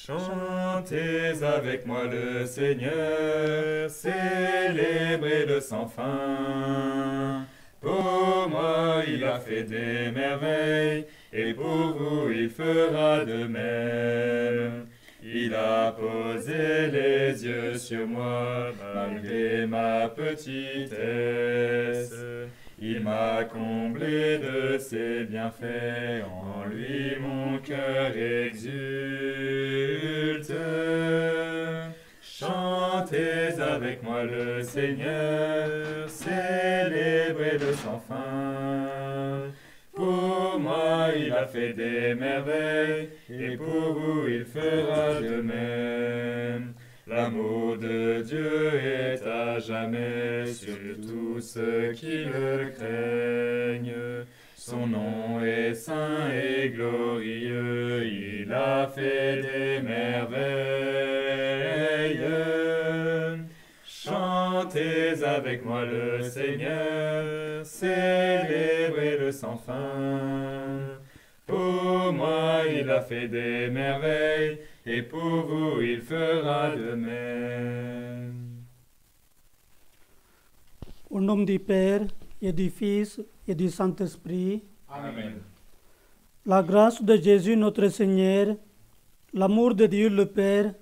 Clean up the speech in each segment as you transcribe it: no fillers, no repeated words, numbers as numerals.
Chantez avec moi le Seigneur, célébrez-le sans fin. Pour moi il a fait des merveilles, et pour vous il fera de même. Il a posé les yeux sur moi, malgré ma petitesse. Il m'a comblé de ses bienfaits, en lui mon cœur exulte. Chantez avec moi le Seigneur, célébrez-le sans fin. Pour moi il a fait des merveilles, et pour vous il fera de même. L'amour de Dieu est à jamais sur tous ceux qui le craignent. Son nom est saint et glorieux, il a fait des merveilles. Chantez avec moi le Seigneur, célébrez-le sans fin. Pour moi il a fait des merveilles, et pour vous il fera de même. Au nom du Père et du Fils et du Saint-Esprit, Amen. la grâce de Jésus notre Seigneur, l'amour de Dieu le Père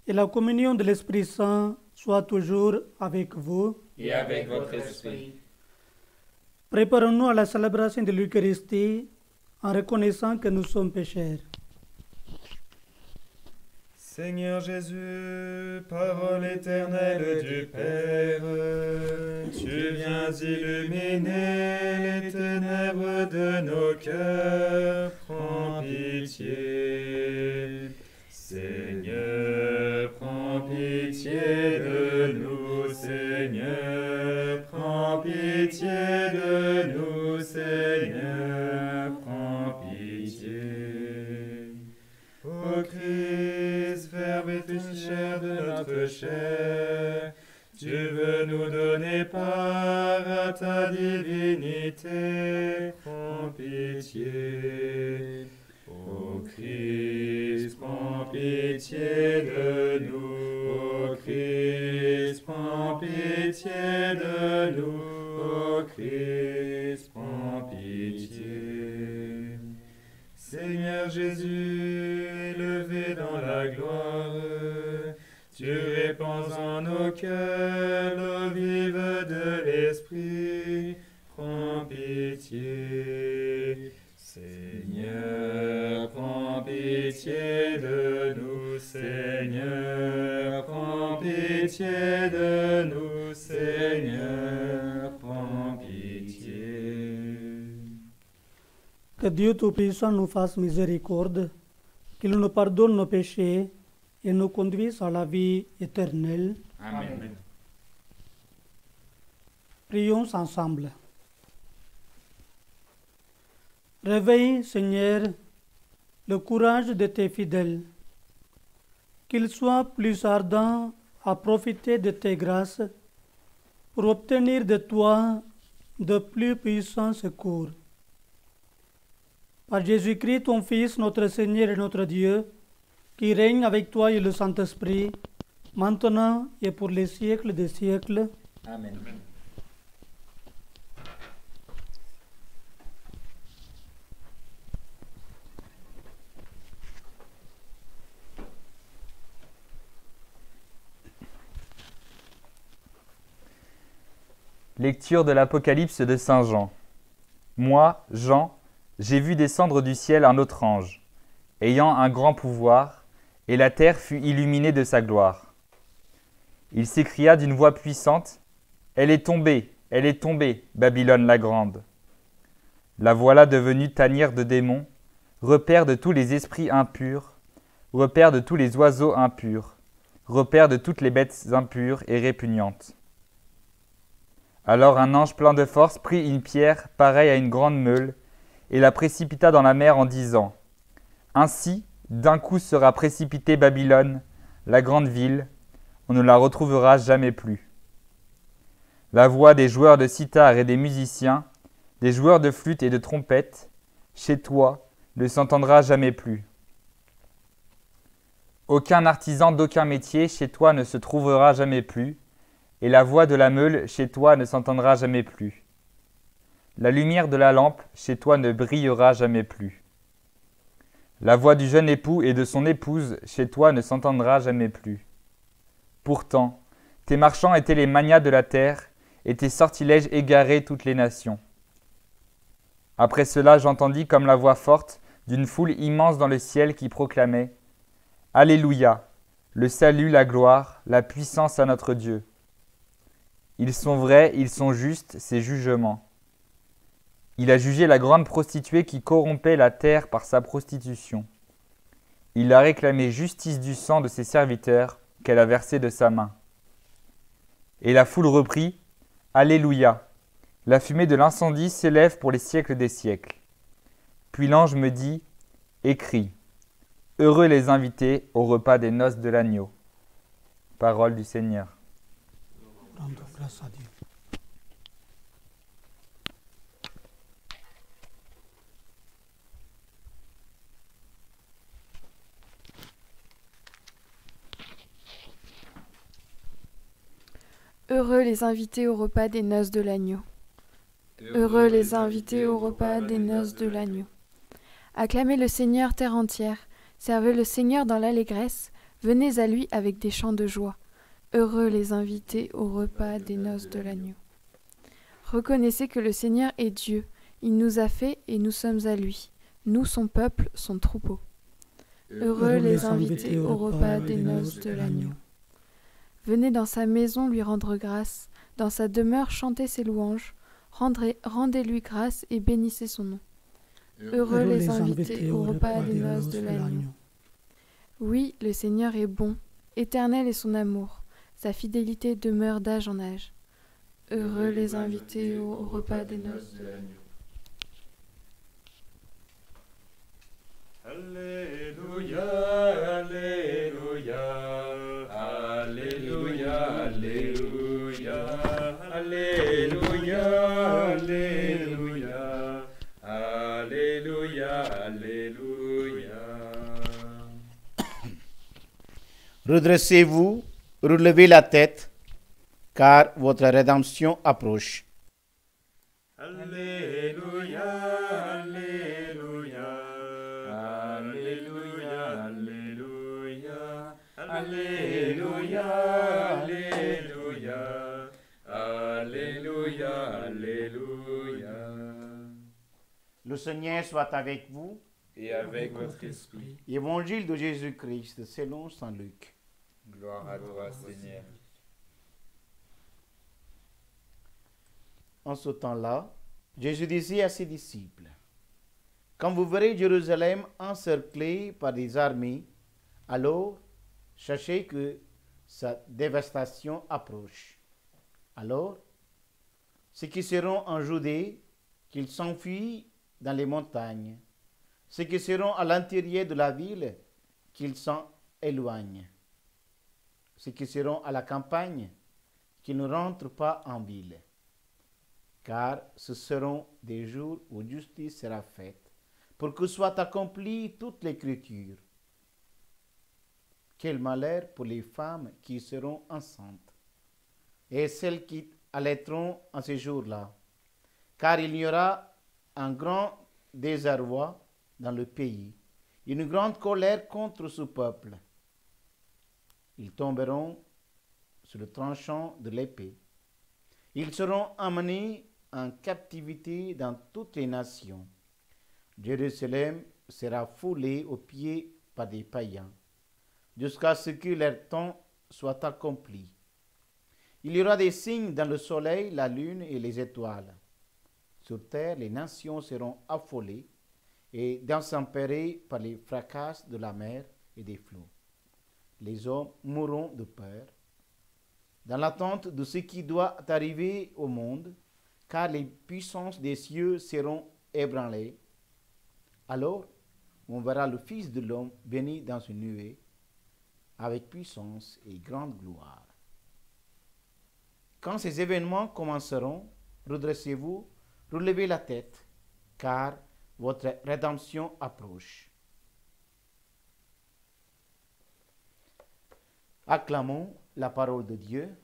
et la communion de l'Esprit Saint soient toujours avec vous. Et avec votre esprit. Préparons-nous à la célébration de l'Eucharistie en reconnaissant que nous sommes pécheurs. Seigneur Jésus, parole éternelle du Père, tu viens illuminer les ténèbres de nos cœurs, prends pitié. Seigneur, prends pitié de nous, Seigneur, prends pitié de nous, Seigneur, prends pitié. Ô Christ, Verbe et chair de notre chair, tu veux nous donner part à ta divinité, prends pitié. Ô Christ, prends pitié de nous. Ô Christ, prends pitié de nous. Ô Christ, prends pitié. Seigneur Jésus, élevé dans la gloire, tu répands en nos cœurs l'eau vive de l'Esprit, prends pitié. Seigneur, prends pitié de nous, Seigneur, prends pitié de nous, Seigneur, prends pitié. Que Dieu Tout-Puissant nous fasse miséricorde, qu'il nous pardonne nos péchés et nous conduise à la vie éternelle. Amen. Prions ensemble. Réveille, Seigneur, le courage de tes fidèles, qu'ils soient plus ardents à profiter de tes grâces pour obtenir de toi de plus puissants secours. Par Jésus-Christ, ton Fils, notre Seigneur et notre Dieu, qui règne avec toi et le Saint-Esprit, maintenant et pour les siècles des siècles. Amen. Lecture de l'Apocalypse de Saint Jean. Moi, Jean, j'ai vu descendre du ciel un autre ange, ayant un grand pouvoir, et la terre fut illuminée de sa gloire. Il s'écria d'une voix puissante, « Elle est tombée, Babylone la grande. La voilà devenue tanière de démons, repère de tous les esprits impurs, repère de tous les oiseaux impurs, repère de toutes les bêtes impures et répugnantes. » Alors un ange plein de force prit une pierre pareille à une grande meule et la précipita dans la mer en disant « Ainsi, d'un coup sera précipitée Babylone, la grande ville, on ne la retrouvera jamais plus. » La voix des joueurs de cithare et des musiciens, des joueurs de flûte et de trompette, chez toi, ne s'entendra jamais plus. Aucun artisan d'aucun métier chez toi ne se trouvera jamais plus, et la voix de la meule chez toi ne s'entendra jamais plus. La lumière de la lampe chez toi ne brillera jamais plus. La voix du jeune époux et de son épouse chez toi ne s'entendra jamais plus. Pourtant, tes marchands étaient les magnats de la terre, et tes sortilèges égaraient toutes les nations. Après cela, j'entendis comme la voix forte d'une foule immense dans le ciel qui proclamait « Alléluia, le salut, la gloire, la puissance à notre Dieu. Ils sont vrais, ils sont justes, ses jugements. Il a jugé la grande prostituée qui corrompait la terre par sa prostitution. Il a réclamé justice du sang de ses serviteurs qu'elle a versé de sa main. » Et la foule reprit « Alléluia, la fumée de l'incendie s'élève pour les siècles des siècles. » Puis l'ange me dit « Écris, heureux les invités au repas des noces de l'agneau. » Parole du Seigneur. Rendons grâce à Dieu. Heureux les invités au repas des noces de l'agneau. Heureux les invités au repas des noces de l'agneau. Acclamez le Seigneur terre entière, servez le Seigneur dans l'allégresse, venez à lui avec des chants de joie. Heureux les invités au repas des noces de l'agneau. Reconnaissez que le Seigneur est Dieu, il nous a fait et nous sommes à lui, nous son peuple, son troupeau. Heureux les invités au repas des noces de l'agneau. Venez dans sa maison lui rendre grâce, dans sa demeure chanter ses louanges, rendez-lui grâce et bénissez son nom. Heureux les invités au repas des noces de l'agneau. Oui, le Seigneur est bon, éternel est son amour, sa fidélité demeure d'âge en âge. Heureux les invités au repas des noces de l'agneau. Alléluia, Alléluia, Alléluia, Alléluia, Alléluia, Alléluia, Alléluia, Alléluia. Redressez-vous, relevez la tête, car votre rédemption approche. Alléluia, Alléluia, Alléluia, Alléluia, Alléluia, Alléluia, Alléluia, Alléluia. Le Seigneur soit avec vous. Et avec votre esprit. Évangile de Jésus-Christ selon saint Luc. Gloire à toi, Seigneur. En ce temps-là, Jésus disait à ses disciples, « Quand vous verrez Jérusalem encerclée par des armées, alors sachez que sa dévastation approche. Alors, ceux qui seront en Judée, qu'ils s'enfuient dans les montagnes. Ceux qui seront à l'intérieur de la ville, qu'ils s'en éloignent. Ceux qui seront à la campagne, qu'ils ne rentrent pas en ville. Car ce seront des jours où justice sera faite, pour que soit accomplie toute l'écriture. Quel malheur pour les femmes qui seront enceintes, et celles qui allaiteront en ces jours-là, car il y aura un grand désarroi dans le pays, une grande colère contre ce peuple. Ils tomberont sur le tranchant de l'épée. Ils seront emmenés en captivité dans toutes les nations. Jérusalem sera foulée aux pieds par des païens, jusqu'à ce que leur temps soit accompli. Il y aura des signes dans le soleil, la lune et les étoiles. Sur terre, les nations seront affolées et désespérées par les fracas de la mer et des flots. Les hommes mourront de peur, dans l'attente de ce qui doit arriver au monde, car les puissances des cieux seront ébranlées. Alors, on verra le Fils de l'homme venir dans une nuée, avec puissance et grande gloire. Quand ces événements commenceront, redressez-vous, relevez la tête, car votre rédemption approche. Acclamons la parole de Dieu.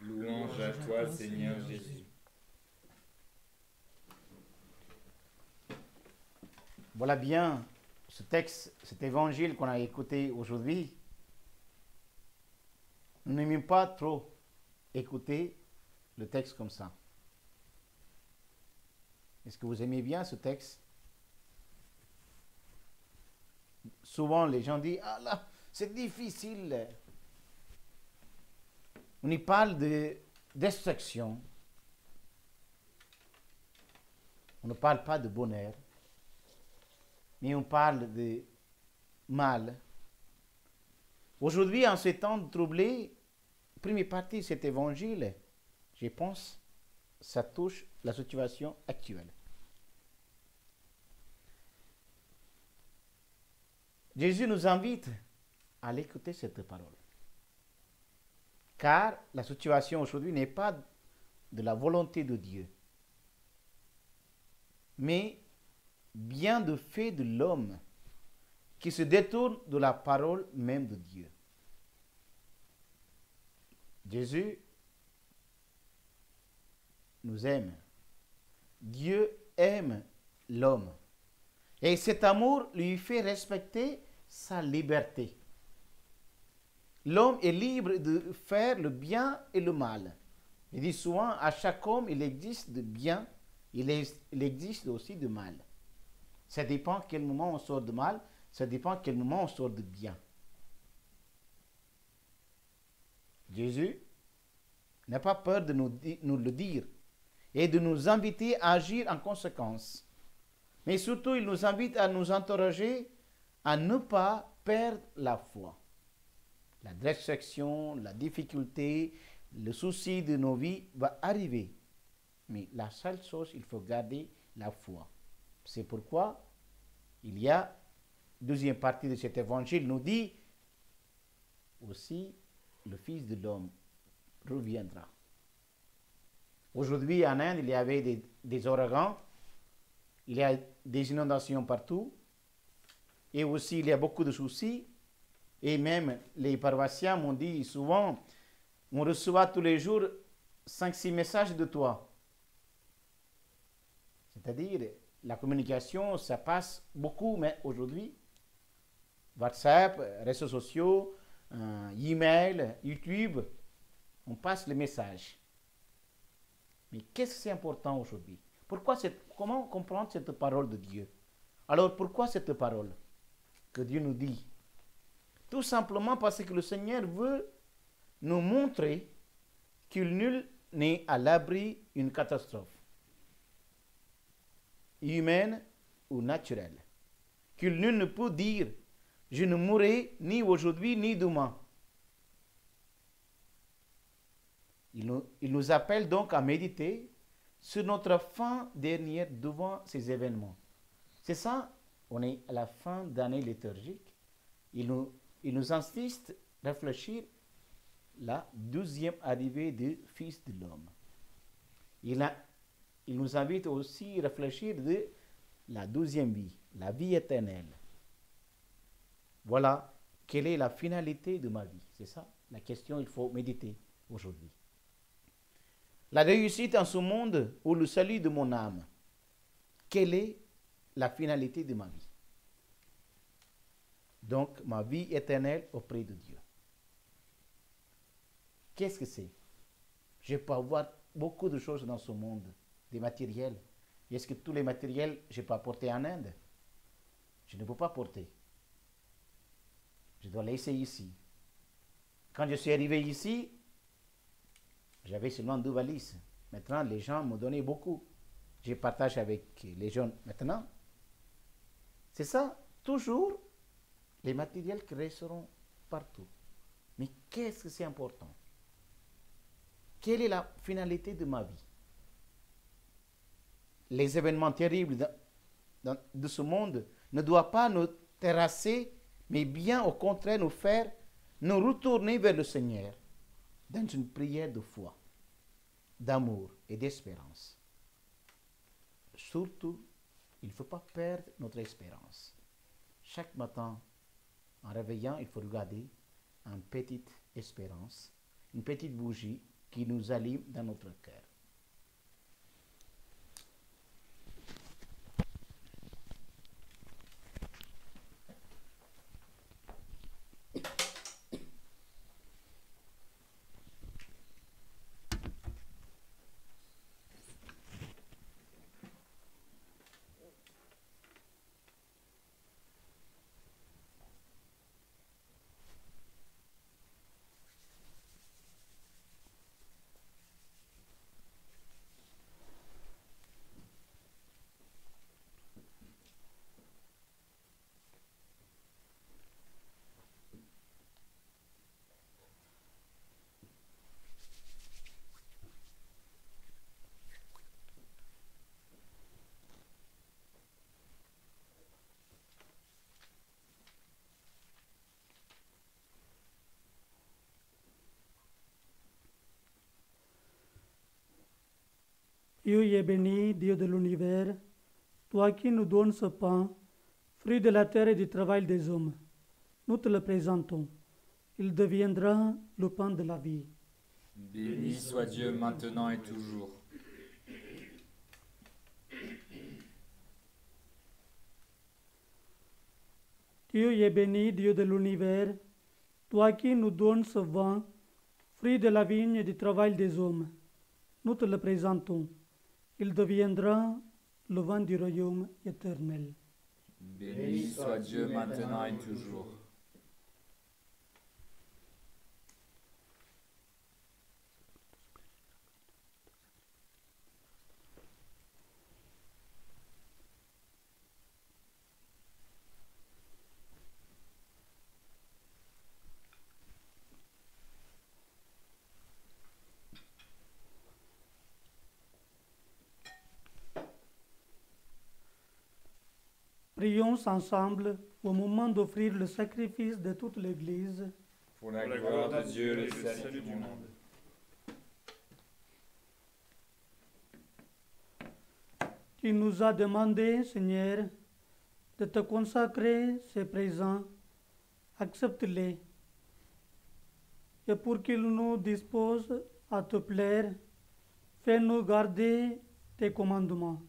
Louange à toi, Seigneur Jésus. Voilà bien ce texte, cet évangile qu'on a écouté aujourd'hui. Nous n'aimons pas trop écouter le texte comme ça. Est-ce que vous aimez bien ce texte? Souvent, les gens disent « Ah là, c'est difficile ». On y parle de destruction. On ne parle pas de bonheur, mais on parle de mal. Aujourd'hui, en ces temps troublés, première partie de cet évangile, je pense, ça touche la situation actuelle. Jésus nous invite à l'écouter cette parole. Car la situation aujourd'hui n'est pas de la volonté de Dieu, mais bien de fait de l'homme qui se détourne de la parole même de Dieu. Jésus nous aime. Dieu aime l'homme. Et cet amour lui fait respecter sa liberté. L'homme est libre de faire le bien et le mal. Je dis souvent, à chaque homme, il existe de bien, il existe aussi de mal. Ça dépend à quel moment on sort de mal, ça dépend à quel moment on sort de bien. Jésus n'a pas peur de nous le dire et de nous inviter à agir en conséquence. Mais surtout, il nous invite à nous interroger, à ne pas perdre la foi. La destruction, la difficulté, le souci de nos vies va arriver. Mais la seule chose, il faut garder la foi. C'est pourquoi il y a, deuxième partie de cet évangile nous dit aussi, le Fils de l'homme reviendra. Aujourd'hui, en Inde, il y avait des ouragans, il y a des inondations partout, et aussi il y a beaucoup de soucis. Et même les paroissiens m'ont dit souvent, on reçoit tous les jours 5-6 messages de toi. C'est-à-dire, la communication, ça passe beaucoup, mais aujourd'hui, WhatsApp, réseaux sociaux, email, YouTube, on passe les messages. Mais qu'est-ce que c'est important aujourd'hui? Comment comprendre cette parole de Dieu? Alors, pourquoi cette parole que Dieu nous dit? Tout simplement parce que le Seigneur veut nous montrer qu'il nul n'est à l'abri d'une catastrophe, humaine ou naturelle. Qu'il nul ne peut dire « je ne mourrai ni aujourd'hui ni demain ». Il nous appelle donc à méditer sur notre fin dernière devant ces événements. C'est ça, on est à la fin d'année liturgique. Il nous insiste à réfléchir la 12e arrivée du Fils de l'homme. Il nous invite aussi à réfléchir de la 12e vie, la vie éternelle. Voilà, quelle est la finalité de ma vie? C'est ça la question qu'il faut méditer aujourd'hui. La réussite en ce monde ou le salut de mon âme, quelle est la finalité de ma vie? Donc, ma vie éternelle auprès de Dieu. Qu'est-ce que c'est? Je peux avoir beaucoup de choses dans ce monde, des matériels. Est-ce que tous les matériels, je peux apporter en Inde? Je ne peux pas porter. Je dois laisser ici. Quand je suis arrivé ici, j'avais seulement 2 valises. Maintenant, les gens m'ont donné beaucoup. Je partage avec les jeunes maintenant. C'est ça, toujours les matériels qui resteront partout. Mais qu'est-ce que c'est important? Quelle est la finalité de ma vie? Les événements terribles de ce monde ne doivent pas nous terrasser, mais bien au contraire nous faire nous retourner vers le Seigneur dans une prière de foi, d'amour et d'espérance. Surtout, il ne faut pas perdre notre espérance. Chaque matin, en réveillant, il faut regarder une petite espérance, une petite bougie qui nous allume dans notre cœur. Dieu est béni, Dieu de l'univers, toi qui nous donnes ce pain, fruit de la terre et du travail des hommes. Nous te le présentons. Il deviendra le pain de la vie. Béni soit Dieu maintenant et toujours. Dieu est béni, Dieu de l'univers, toi qui nous donnes ce vin, fruit de la vigne et du travail des hommes. Nous te le présentons. Il deviendra le vin du royaume éternel. Béni soit Dieu maintenant et toujours. Prions ensemble au moment d'offrir le sacrifice de toute l'Église. Pour la gloire de Dieu, le salut du monde. Tu nous as demandé, Seigneur, de te consacrer ces présents. Accepte-les. Et pour qu'ils nous disposent à te plaire, fais-nous garder tes commandements.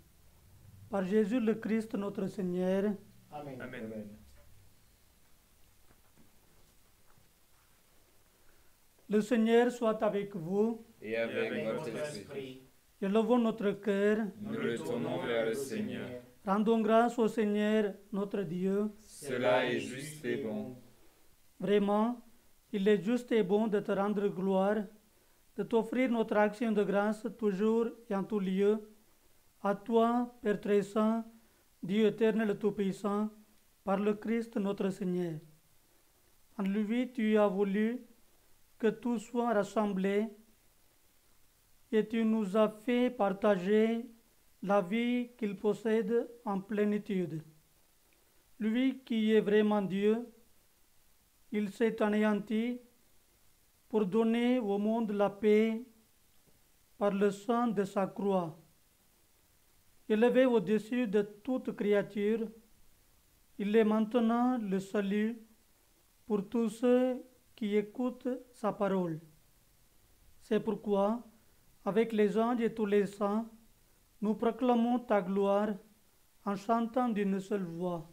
Par Jésus le Christ, notre Seigneur. Amen. Amen. Le Seigneur soit avec vous. Et avec votre esprit. esprit, Élevons notre cœur. Nous le tournons vers le Seigneur. Rendons grâce au Seigneur, notre Dieu. Cela est juste et bon. Vraiment, il est juste et bon de te rendre gloire, de t'offrir notre action de grâce toujours et en tout lieu. À toi, Père très saint, Dieu éternel et tout-puissant, par le Christ notre Seigneur. En lui, tu as voulu que tout soit rassemblé et tu nous as fait partager la vie qu'il possède en plénitude. Lui qui est vraiment Dieu, il s'est anéanti pour donner au monde la paix par le sang de sa croix. Élevé au-dessus de toute créature, il est maintenant le salut pour tous ceux qui écoutent sa parole. C'est pourquoi, avec les anges et tous les saints, nous proclamons ta gloire en chantant d'une seule voix.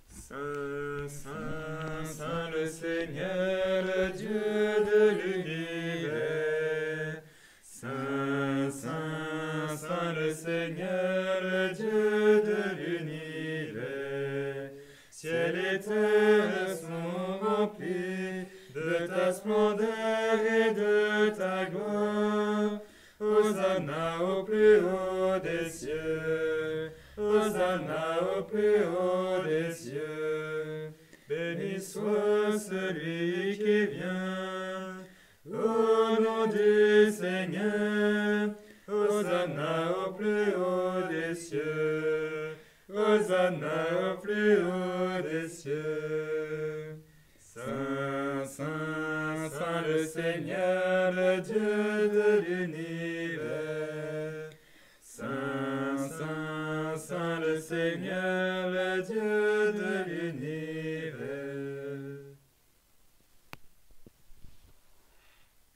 Saint, Saint, Saint le Seigneur, le Dieu de l'univers. Saint, Saint, Saint le Seigneur, le Dieu de l'univers. Ciel et terre sont remplis de ta splendeur et de ta gloire. Hosanna au plus haut des cieux. Hosanna au plus haut des cieux. Béni soit celui qui vient au nom du Seigneur. Hosanna au plus haut des cieux. Hosanna au plus haut des cieux. Saint, Saint, Saint le Seigneur, le Dieu de l'univers. Saint, Saint, Saint le Seigneur, le Dieu de l'univers.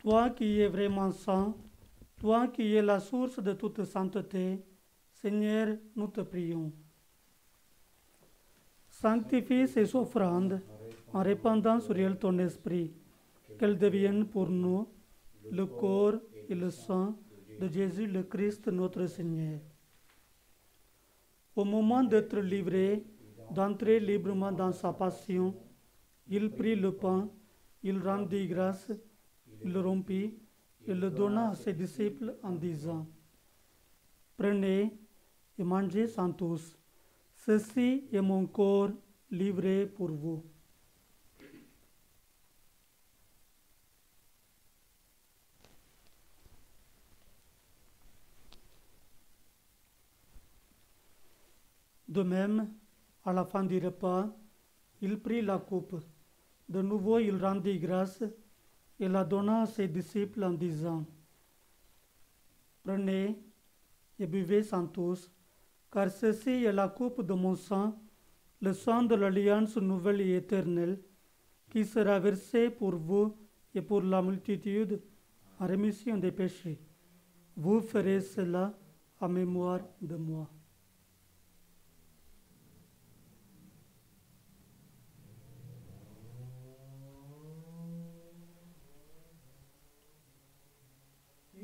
Toi qui es vraiment saint, toi qui es la source de toute sainteté, Seigneur, nous te prions. Sanctifie ces offrandes en répandant sur elles ton esprit, qu'elles deviennent pour nous le corps et le sang de Jésus le Christ notre Seigneur. Au moment d'être livré, d'entrer librement dans sa passion, il prit le pain, il rendit grâce, il le rompit et le donna à ses disciples en disant, « Prenez et mangez-en tous. Ceci est mon corps livré pour vous. » De même, à la fin du repas, il prit la coupe. De nouveau, il rendit grâce et la donna à ses disciples en disant, « Prenez et buvez-en tous, car ceci est la coupe de mon sang, le sang de l'alliance nouvelle et éternelle, qui sera versé pour vous et pour la multitude en rémission des péchés. Vous ferez cela en mémoire de moi. »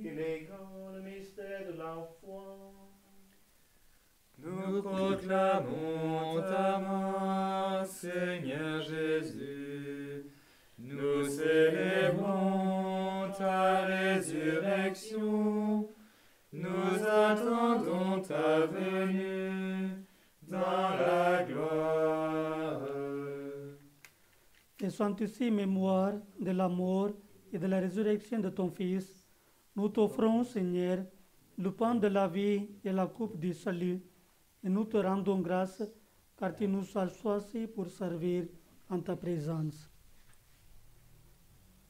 Il est grand le mystère de la foi. Nous proclamons ta mort, Seigneur Jésus. Nous célébrons ta résurrection. Nous attendons ta venue dans la gloire. Faisant ici mémoire de la mort et de la résurrection de ton Fils, nous t'offrons, Seigneur, le pain de la vie et la coupe du salut, et nous te rendons grâce, car tu nous as choisis pour servir en ta présence.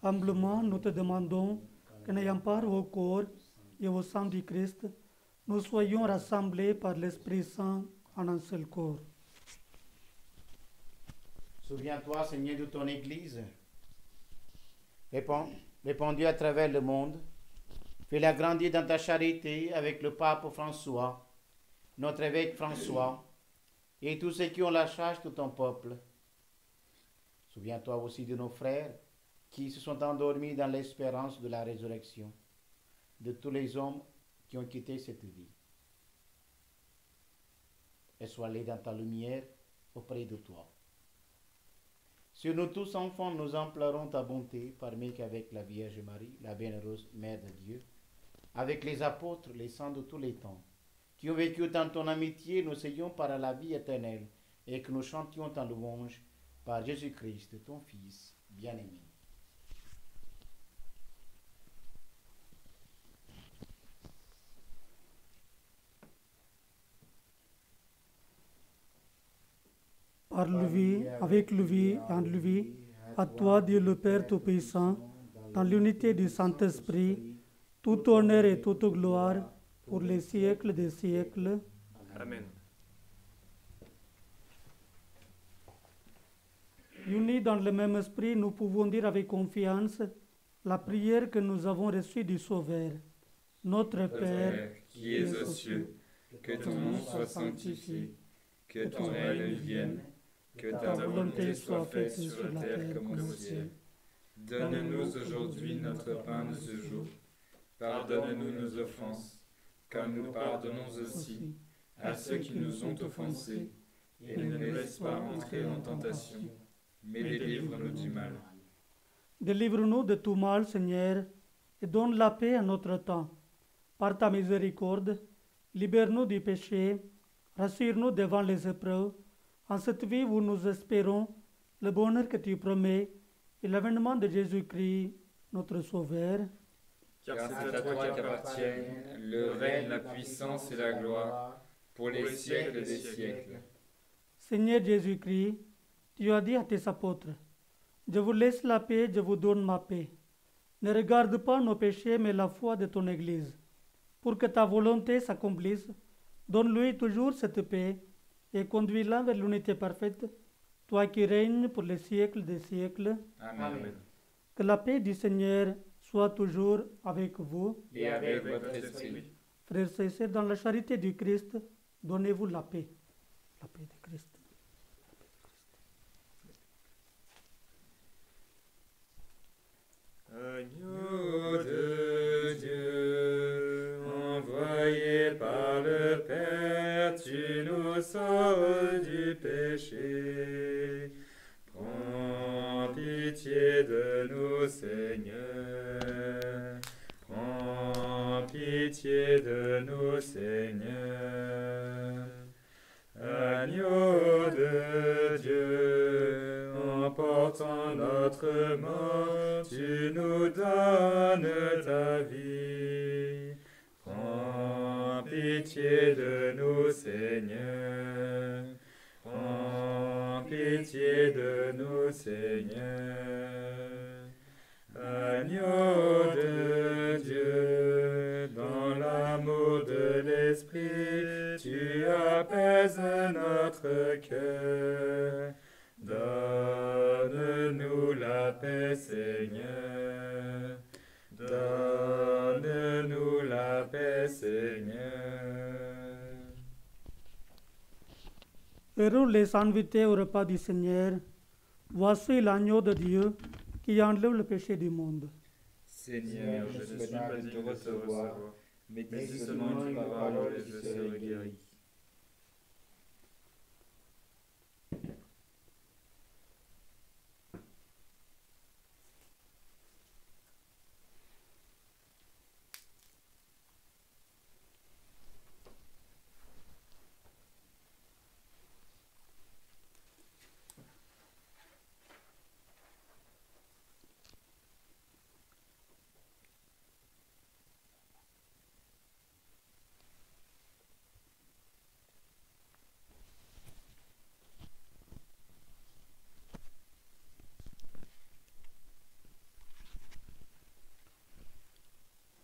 Humblement, nous te demandons que, n'ayant part au corps et au sang du Christ, nous soyons rassemblés par l'Esprit Saint en un seul corps. Souviens-toi, Seigneur, de ton Église, répandue à travers le monde. Fais-la grandir dans ta charité avec le pape François, notre évêque François, et tous ceux qui ont la charge de ton peuple. Souviens-toi aussi de nos frères qui se sont endormis dans l'espérance de la résurrection, de tous les hommes qui ont quitté cette vie. Et sois-les dans ta lumière auprès de toi. Sur nous tous, enfants, nous implorons ta bonté, parmi qu'avec la Vierge Marie, la bienheureuse Mère de Dieu, avec les apôtres, les saints de tous les temps, qui ont vécu dans ton amitié, nous ayons par la vie éternelle, et que nous chantions ta louange par Jésus-Christ, ton Fils bien-aimé. Par lui, avec lui et en lui, à toi, Dieu le Père Tout-Puissant, dans l'unité du Saint-Esprit, tout honneur et toute gloire pour les siècles des siècles. Amen. Unis dans le même esprit, nous pouvons dire avec confiance la prière que nous avons reçue du Sauveur. Notre Père, qui es aux cieux, que ton nom soit sanctifié, que ton règne vienne, que ta volonté soit faite sur la terre comme au ciel. Donne-nous aujourd'hui notre pain de ce jour. Pardonne-nous nos offenses, comme nous pardonnons aussi à ceux qui nous ont offensés, et ne nous laisse pas entrer en tentation, mais délivre-nous du mal. Délivre-nous de tout mal, Seigneur, et donne la paix à notre temps. Par ta miséricorde, libère-nous du péché, rassure-nous devant les épreuves, en cette vie où nous espérons le bonheur que tu promets et l'avènement de Jésus-Christ, notre Sauveur. Car c'est à toi qu'appartiennent le règne, la puissance et la gloire, pour les siècles des siècles. Seigneur Jésus-Christ, tu as dit à tes apôtres, « Je vous laisse la paix, je vous donne ma paix. Ne regarde pas nos péchés, mais la foi de ton Église. Pour que ta volonté s'accomplisse, donne-lui toujours cette paix et conduis-la vers l'unité parfaite, toi qui règnes pour les siècles des siècles. Amen. Que la paix du Seigneur soit toujours avec vous. et avec votre esprit. Frères et sœurs, dans la charité du Christ, donnez-vous la paix. La paix de Christ. Agneau de Dieu, envoyé par le Père, tu nous sauves du péché. Prends pitié de nous, Seigneur. Prends pitié de nous, Seigneur. Agneau de Dieu, emportant notre mort, tu nous donnes ta vie. Prends pitié de nous, Seigneur. Prends pitié de nous, Seigneur. Agneau de Dieu, dans l'amour de l'Esprit, tu apaises notre cœur. Donne-nous la paix, Seigneur. Donne-nous la paix, Seigneur. Heureux les invités au repas du Seigneur. Voici l'agneau de Dieu qui enlève le péché du monde. Seigneur, je ne suis pas digne de te recevoir, mais dis seulement une parole et je serai guéri.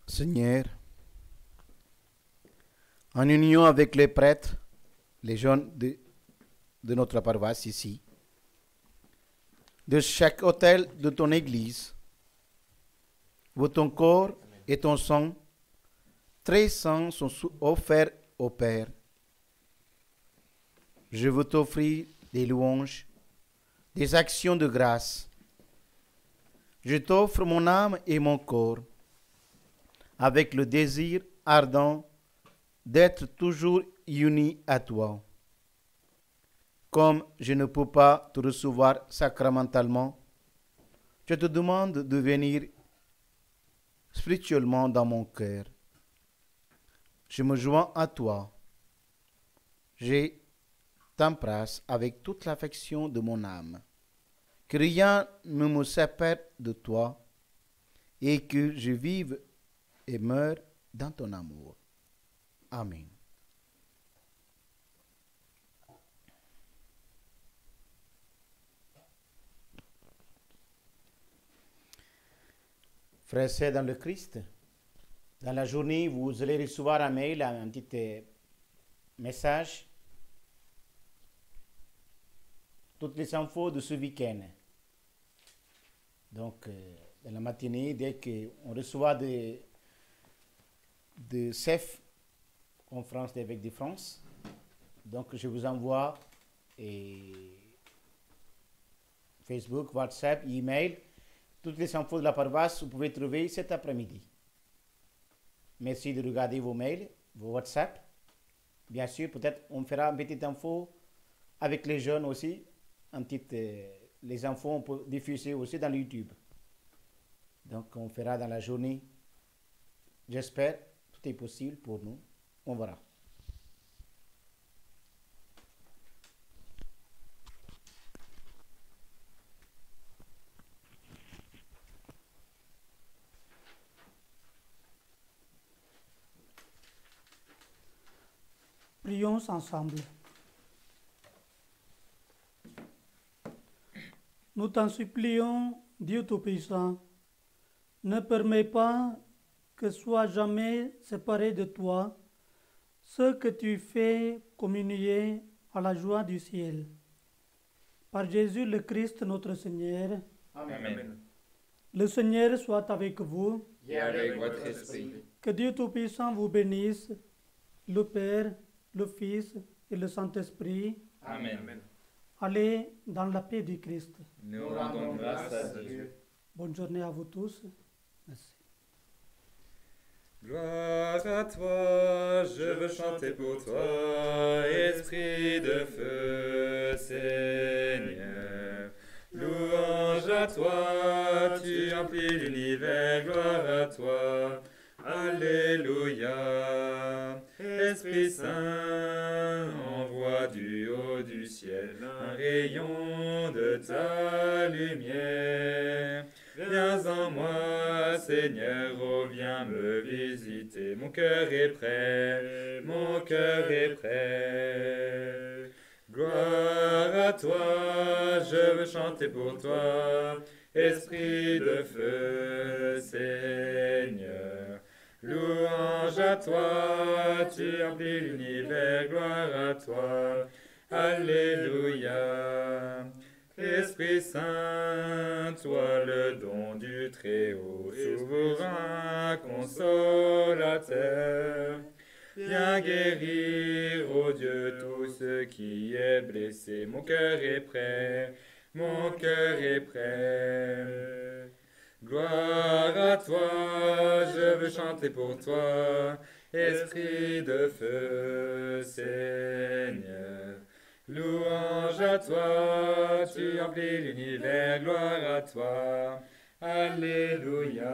Seigneur, en union avec les prêtres, les jeunes de notre paroisse ici, de chaque autel de ton Église, où ton corps et ton sang très saints sont offerts au Père, je veux t'offrir des louanges, des actions de grâce. Je t'offre mon âme et mon corps, avec le désir ardent d'être toujours unis à toi. Comme je ne peux pas te recevoir sacramentalement, je te demande de venir spirituellement dans mon cœur. Je me joins à toi. Je t'embrasse avec toute l'affection de mon âme. Que rien ne me sépare de toi et que je vive et meure dans ton amour. Amen. Frères et sœurs dans le Christ, dans la journée, vous allez recevoir un mail, un petit message, toutes les infos de ce week-end. Donc, dans la matinée, dès qu'on reçoit de CEF, Conférence des évêques de France, donc je vous envoie Facebook, WhatsApp, email, toutes les infos de la paroisse, vous pouvez trouver cet après-midi. Merci de regarder vos mails, vos WhatsApp. Bien sûr, peut-être on fera une petite info avec les jeunes aussi. Les infos, on peut diffuser aussi dans YouTube. Donc, on fera dans la journée. J'espère, tout est possible pour nous. On verra. Prions ensemble. Nous t'en supplions, Dieu Tout-Puissant, ne permets pas que soient jamais séparés de toi ceux que tu fais communier à la joie du ciel. Par Jésus le Christ notre Seigneur. Amen. Le Seigneur soit avec vous. Et avec votre esprit. Que Dieu Tout-Puissant vous bénisse, le Père, le Fils et le Saint-Esprit. Amen. Allez dans la paix du Christ. Nous rendons grâce à Dieu. Bonne journée à vous tous. Merci. Gloire à toi, je veux chanter pour toi, Esprit de feu, Seigneur. Louange à toi, tu emplis l'univers, gloire à toi. Alléluia. Esprit Saint, envoie du haut du ciel un rayon de ta lumière. Viens en moi, Seigneur, oh viens me visiter. Mon cœur est prêt, mon cœur est prêt. Gloire à toi, je veux chanter pour toi, Esprit de feu, Seigneur. Louange à toi, tu emplis l'univers, gloire à toi. Alléluia. Esprit Saint, toi le don du Très-Haut, souverain consolateur. Viens guérir, ô Dieu, tout ce qui est blessé. Mon cœur est prêt, mon cœur est prêt. Gloire à toi, je veux chanter pour toi, Esprit de feu, Seigneur. Louange à toi, tu emplis l'univers, gloire à toi. Alléluia.